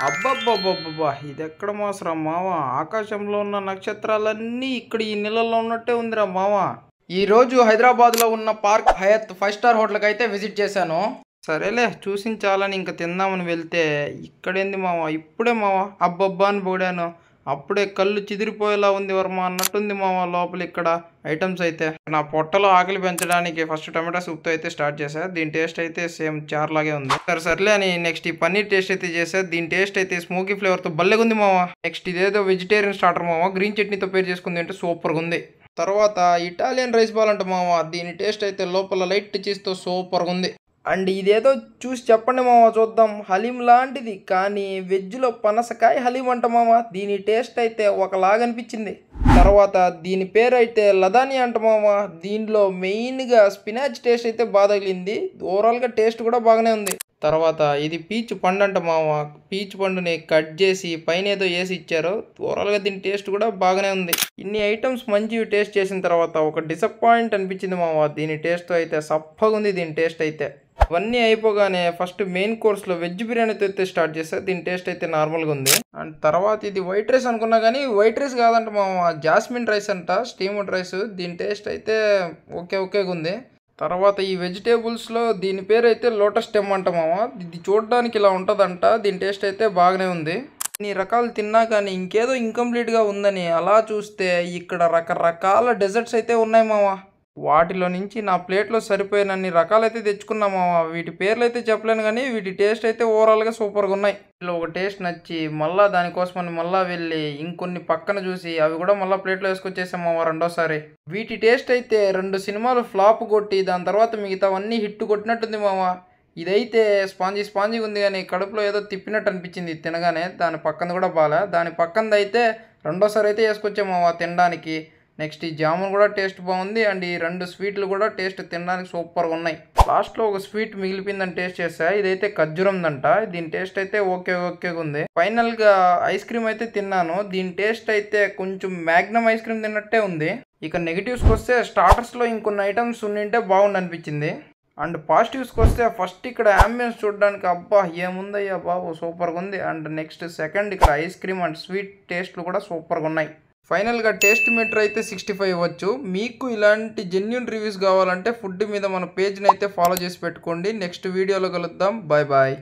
అబ్బబ్బబ్బబ్బబ్బా! ఇదెక్కడ మోసరా మావ! ఆకాశంలో ఉన్న నక్షత్రాలన్నీ ఇక్కడ ఈ నీళ్ళల్లో ఉన్నట్టే ఉందిరా మావ. ఈరోజు హైదరాబాద్లో ఉన్న పార్క్ హయత్ 5 స్టార్ హోటల్కి అయితే విజిట్ చేశాను. సరేలే చూసించాలని ఇంక తిందామని వెళ్తే ఇక్కడేంది మావ, ఇప్పుడే మావ అబ్బబ్బా అని పోడాను. అప్పుడే కళ్ళు చిదిరిపోయేలా ఉంది వర్మ అన్నట్టుంది మావ లోపల ఇక్కడ ఐటమ్స్ అయితే. నా పొట్టలో ఆకలి పెంచడానికి ఫస్ట్ టమాటా సూప్తో అయితే స్టార్ట్ చేశా. దీని టేస్ట్ అయితే సేమ్ చార్లాగే ఉంది. సర్లే అని నెక్స్ట్ ఈ పన్నీర్ టేస్ట్ అయితే చేసా. దీని టేస్ట్ అయితే స్మోకీ ఫ్లేవర్తో భలేగుంది మావ. నెక్స్ట్ ఇదేదో వెజిటేరియన్ స్టార్టర్ మావ, గ్రీన్ చట్నీతో పేరు చేసుకుంది అంటే సూపర్గా ఉంది. తర్వాత ఇటాలియన్ రైస్ బాల్ అంట మావ, దీని టేస్ట్ అయితే లోపల లైట్ చీజ్తో సూపర్గా ఉంది. అండ్ ఇదేదో చూసి చెప్పండి మామ చూద్దాం. హలీం లాంటిది కానీ వెజ్లో పనసకాయ హలీం అంట మామ. దీని టేస్ట్ అయితే ఒకలాగా అనిపించింది. తర్వాత దీని పేరు అయితే లదాని అంట మామ. దీనిలో మెయిన్గా స్పినాచ్ టేస్ట్ అయితే బాగా తగిలింది. ఓవరాల్గా టేస్ట్ కూడా బాగానే ఉంది. తర్వాత ఇది పీచ్ పండు అంట మామ. పీచ్ పండుని కట్ చేసి పైన ఏదో వేసి ఇచ్చారు. ఓవరాల్గా దీని టేస్ట్ కూడా బాగానే ఉంది. ఇన్ని ఐటమ్స్ మంచివి టేస్ట్ చేసిన తర్వాత ఒక డిసప్పాయింట్ అనిపించింది మామ. దీని టేస్ట్ అయితే సప్పగా ఉంది. దీని టేస్ట్ అయితే ఇవన్నీ అయిపోగానే ఫస్ట్ మెయిన్ కోర్స్లో వెజ్ బిర్యానీతో అయితే స్టార్ట్ చేస్తా. దీని టేస్ట్ అయితే నార్మల్గా ఉంది. అండ్ తర్వాత ఇది వైట్ రైస్ అనుకున్నా కానీ వైట్ రైస్ కాదంట మామ, జాస్మిన్ రైస్ అంట, స్టీమ్డ్ రైస్. దీని టేస్ట్ అయితే ఓకేగా ఉంది. తర్వాత ఈ వెజిటేబుల్స్లో దీని పేరు అయితే లోటస్ స్టెమ్ అంట మామ. ఇది చూడడానికి ఇలా ఉంటుందంట. దీని టేస్ట్ అయితే బాగానే ఉంది. ఇన్ని రకాలు తిన్నా కానీ ఇంకేదో ఇన్కంప్లీట్గా ఉందని అలా చూస్తే ఇక్కడ రకరకాల డెజర్ట్స్ అయితే ఉన్నాయి మామ. వాటిలో నుంచి నా ప్లేట్లో సరిపోయినన్ని రకాలైతే తెచ్చుకున్నా మామ. వీటి పేర్లు అయితే చెప్పలేను కానీ వీటి టేస్ట్ అయితే ఓవరాల్గా సూపర్గా ఉన్నాయి. ఇలా ఒక టేస్ట్ నచ్చి మళ్ళీ దానికోసమని మళ్ళీ వెళ్ళి ఇంకొన్ని పక్కన చూసి అవి కూడా మళ్ళీ ప్లేట్లో వేసుకొచ్చేసాం మామ రెండోసారి. వీటి టేస్ట్ అయితే 2 సినిమాలు ఫ్లాప్ కొట్టి దాని తర్వాత మిగతావన్నీ హిట్ కొట్టినట్టుంది మామ. ఇదైతే స్పాంజీగా ఉంది కానీ కడుపులో ఏదో తిప్పినట్టు అనిపించింది తినగానే. దాని పక్కన కూడా బాగా, దాని పక్కనది అయితే రెండోసారి అయితే వేసుకొచ్చాం మామ తినడానికి. నెక్స్ట్ ఈ జామున్ కూడా టేస్ట్ బాగుంది. అండ్ ఈ 2 స్వీట్లు కూడా టేస్ట్ తినడానికి సూపర్గా ఉన్నాయి. లాస్ట్లో ఒక స్వీట్ మిగిలిపోయిందని టేస్ట్ చేసా. ఇదైతే ఖర్జూరందంట. దీని టేస్ట్ అయితే ఓకేగా ఉంది. ఫైనల్గా ఐస్ క్రీమ్ అయితే తిన్నాను. దీని టేస్ట్ అయితే కొంచెం మ్యాగ్నమ్ ఐస్ క్రీమ్ తిన్నట్టే ఉంది. ఇక నెగిటివ్స్కి వస్తే స్టార్టర్స్లో ఇంకొన్ని ఐటమ్స్ ఉండింటే బాగుండి అనిపించింది. అండ్ పాజిటివ్స్కి వస్తే ఫస్ట్ ఇక్కడ అంబియన్స్ చూడడానికి అబ్బా ఏముందయ్యా బాబు సూపర్గా ఉంది. అండ్ నెక్స్ట్ సెకండ్ ఇక్కడ ఐస్ క్రీమ్ అండ్ స్వీట్ టేస్ట్లు కూడా సూపర్గా ఉన్నాయి. ఫైనల్గా టేస్ట్ మీటర్ అయితే 65 ఇవ్వచ్చు. మీకు ఇలాంటి జెన్యూన్ రివ్యూస్ కావాలంటే ఫుడ్ మీద మన పేజ్ని అయితే ఫాలో చేసి పెట్టుకోండి. నెక్స్ట్ వీడియోలో కలుద్దాం. బాయ్.